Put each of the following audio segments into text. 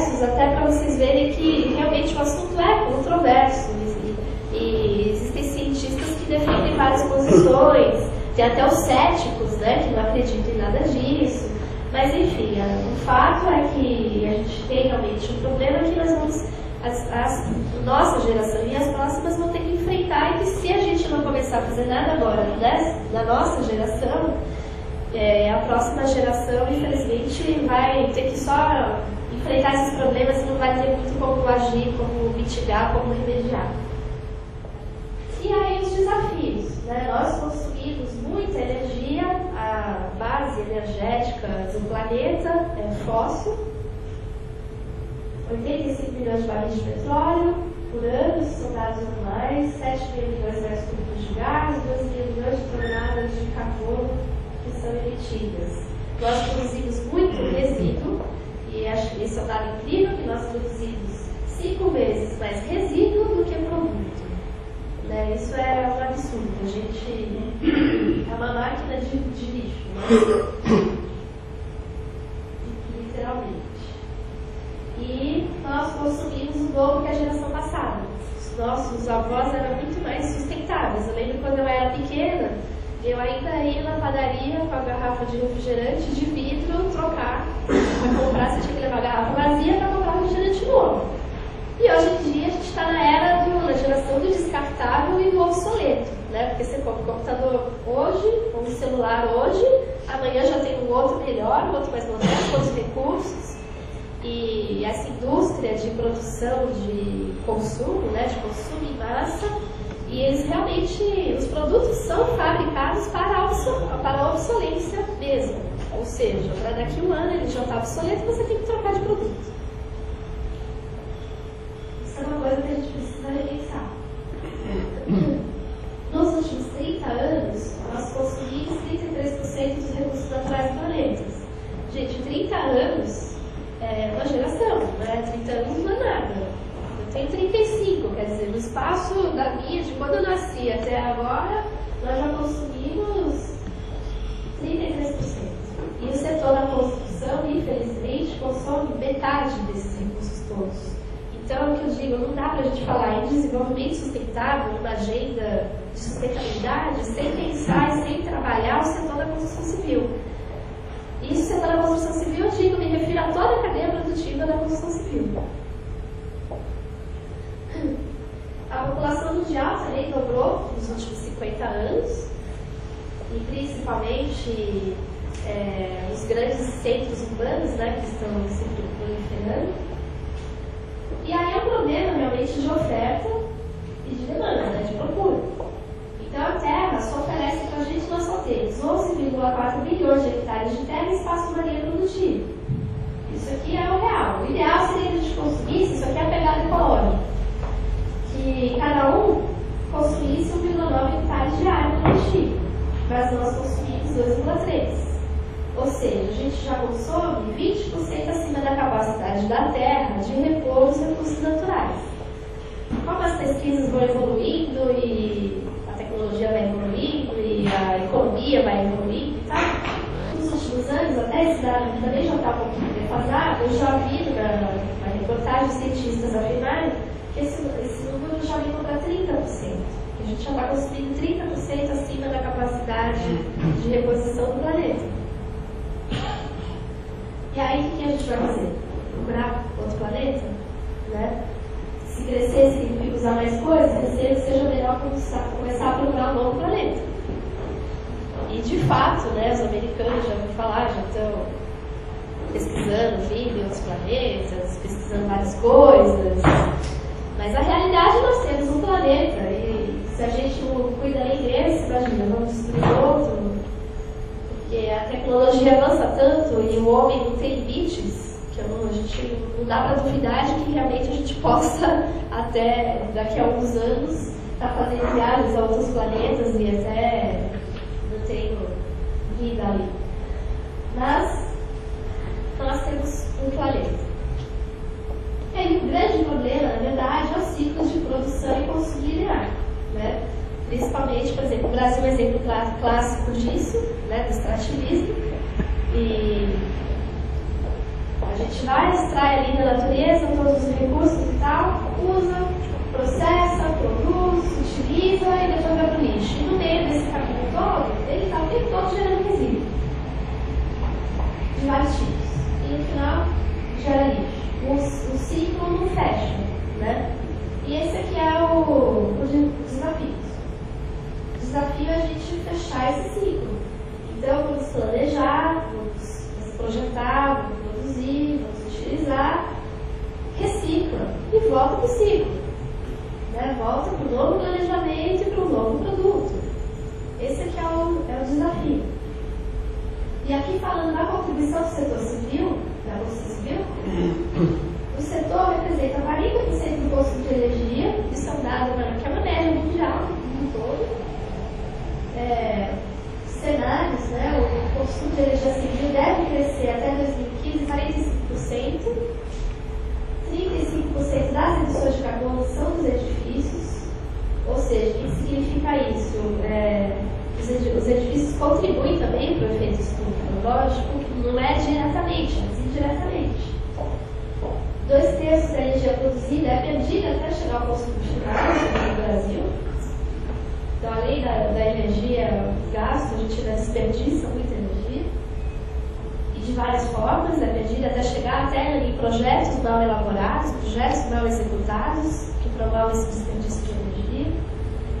diversos, até para vocês verem que realmente o assunto é controverso. E existem cientistas que defendem várias posições, tem até os céticos, né, que não acreditam em nada disso. Mas enfim, o fato é que a gente tem realmente um problema que nós vamos, nossa geração e as próximas vão ter que enfrentar, e que se a gente não começar a fazer nada agora, né, na nossa geração, a próxima geração, infelizmente, vai ter que só enfrentar esses problemas e não vai ter muito como agir, como mitigar, como remediar. E aí os desafios, né? Nós consumimos muita energia, a base energética do planeta é fóssil, 85 milhões de barris de petróleo por ano, são dados anuais, 7 mil milhões de metros cúbicos de gás, 2 mil milhões de toneladas de carbono que são emitidas. Nós produzimos muito resíduo, e acho que esse é um dado incrível, que nós produzimos 5 vezes mais resíduo do que produto. Né? Isso é um absurdo, a gente é uma máquina de lixo, né? Literalmente. E nós consumimos o dobro que a geração passada. Os nossos avós eram muito mais sustentáveis. Eu lembro quando eu era pequena, eu ainda ia na padaria com a garrafa de refrigerante de vidro trocar para comprar, você tinha que levar a garrafa vazia para comprar refrigerante novo. E hoje em dia a gente está na era da geração do descartável e do obsoleto, né? Porque você compra um computador hoje, ou um celular hoje, amanhã já tem um outro melhor, um outro mais moderno, com outros recursos. E essa indústria de produção de consumo, né, de consumo em massa, e eles realmente, os produtos são fabricados para a obsolência mesmo. Ou seja, para daqui a um ano ele já está obsoleto e você tem que trocar de produto. Isso é uma coisa que a gente precisa repensar. Nos últimos 30 anos, nós consumimos 33% dos recursos naturais do planeta. Gente, 30 anos é uma geração, né? 30 anos não é nada. Eu tenho 35, quer dizer, no espaço da minha, de quando eu nasci até agora, nós já consumimos 33%. E o setor da construção, infelizmente, consome metade desses recursos todos. Então, o que eu digo, não dá para a gente falar em desenvolvimento sustentável, uma agenda de sustentabilidade, sem pensar e sem trabalhar o setor da construção civil. E o setor da construção civil, eu digo, me refiro a toda a cadeia produtiva da construção civil. A população mundial também dobrou nos últimos 50 anos, e principalmente os grandes centros urbanos, né, que estão se proliferando. E aí é um problema realmente de oferta e de demanda, né, de procura. Então a Terra só oferece para a gente, nós só temos 11,4 bilhões de hectares de terra e espaço marinho produtivo. Isso aqui é o real. O ideal seria que a gente consumisse, isso aqui é a pegada ecológica, que cada um consumisse 1,9 hectares de área produtiva, mas nós consumimos 2,3. Ou seja, a gente já consome 20% acima da capacidade da Terra de repor os recursos naturais. Como as pesquisas vão evoluindo e a tecnologia vai evoluindo e a economia vai evoluindo e tal, nos últimos anos, até esse dado também já está um pouquinho defasado, eu já vi na reportagem os cientistas afirmarem que esse número já vem para 30%. A gente já está consumindo 30% acima da capacidade de reposição do planeta. E aí, o que a gente vai fazer? Procurar outro planeta? Né? Se crescer, significa usar mais coisas, seja melhor começar a procurar um novo planeta. E, de fato, né, os americanos já vão falar, já estão pesquisando vida em outros planetas, pesquisando várias coisas. Mas, a realidade, nós temos um planeta. E se a gente não cuida nem desse, imagina, vamos destruir outro. Porque a tecnologia avança tanto e o homem não tem limites, que a gente não dá para duvidar de que realmente a gente possa, até daqui a alguns anos, estar fazendo viagens a outros planetas e até não tenho vida ali. Mas nós temos um planeta. E aí o grande problema, na verdade, é os ciclos de produção e consumo linear, né? Principalmente, por exemplo, o Brasil é um exemplo clássico disso, né, do extrativismo. E A gente vai, extrai ali da natureza todos os recursos e tal, usa, processa, produz, utiliza e depois vai para o lixo. E no meio desse caminho todo, ele está o tempo todo gerando resíduo. De vários tipos. E no final, gera lixo. O ciclo não fecha, né? E esse aqui é o desafio. O desafio é a gente fechar esse ciclo. Então, vamos planejar, vamos projetar, vamos produzir, vamos utilizar, recicla e volta para o ciclo. Né? Volta para o novo planejamento e para o novo produto. Esse aqui é o desafio. E aqui falando da contribuição do setor civil, da construção civil, o setor representa 40% do consumo de energia, isso é um dado que é uma média mundial, no mundo todo. Cenários, né, o consumo de energia civil deve crescer até 2015 45%. 35% das emissões de carbono são dos edifícios. Ou seja, o que significa isso? Os edifícios contribuem também para o efeito estufa, lógico, não é diretamente, mas indiretamente. 2/3 da energia produzida é perdida até chegar ao consumo final no Brasil. Então, além da energia gasta, a gente desperdiça muita energia. E de várias formas, é perdida até chegar até em projetos mal elaborados, projetos mal executados, que promovam esse desperdício de energia.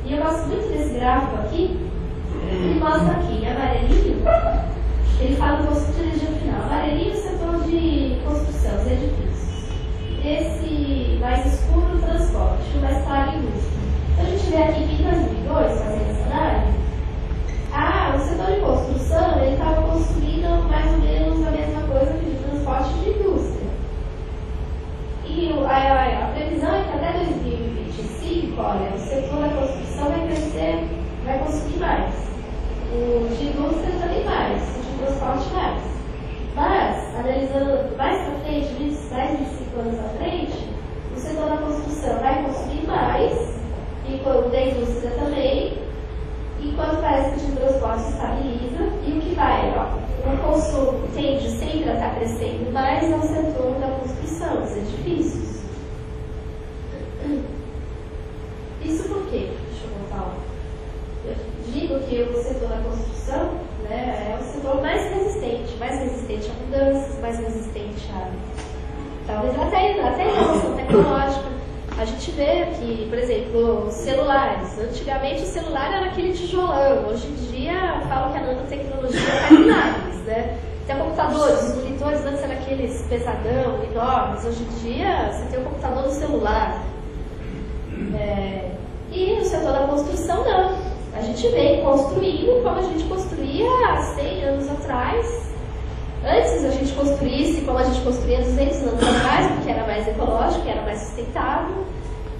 E eu gosto muito desse gráfico aqui. Ele mostra aqui, em amarelinho, ele fala do consumo de energia final. Amarelinho é o setor de construção, os edifícios. Esse mais escuro, o transporte, o mais claro, a indústria. Então a gente vê aqui que em 2002, fazendo essa análise, o setor de construção ele estava consumindo mais ou menos a mesma coisa que de transporte e de indústria. E a previsão é que até 2025, olha, o setor da construção vai crescer, vai consumir mais. O de indústria também mais, o de transporte mais. Mas, analisando mais para frente, 10, 25 anos à frente, o setor da construção vai consumir mais, e o da indústria também, enquanto parece que o de transporte estabiliza, e o que vai, o consumo tende sempre a estar crescendo mais é o setor da construção, dos edifícios. Isso por quê? Deixa eu voltar lá. Eu digo que o setor da construção, né, é o setor mais resistente a mudanças, mais resistente a talvez até a inovação tecnológica. A gente vê que, por exemplo, celulares. Antigamente o celular era aquele tijolão. Hoje em dia falam que a nanotecnologia faz milagres, né? Tem computadores, os monitores antes eram aqueles pesadão, enormes. Hoje em dia você tem o computador no celular. E no setor da construção não. A gente vem construindo como a gente construía há 100 anos atrás. Antes a gente construísse como a gente construía 200 anos atrás, porque era mais ecológico, era mais sustentável.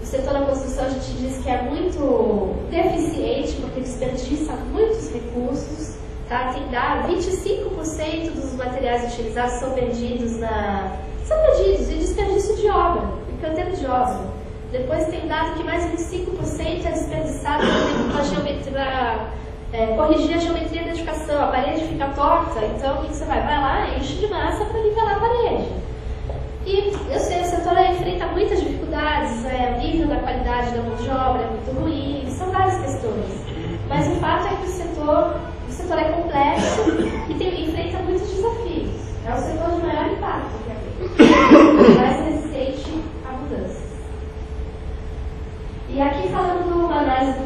O setor da construção a gente diz que é muito deficiente, porque desperdiça muitos recursos. Tá? Tem dado 25% dos materiais utilizados são perdidos em desperdício de obra, em canteiro de obra. Depois tem dado que mais de 25% é desperdiçado para corrigir a geometria da edificação. A parede fica torta, então o que você vai? Vai lá, enche de massa para nivelar a parede. E eu sei, o setor enfrenta muitas dificuldades, o nível da qualidade da mão de obra é muito ruim, são várias questões. Mas o fato é que o setor é complexo e enfrenta muitos desafios. É o setor de maior impacto, mais resistente a mudanças. E aqui falando de uma análise do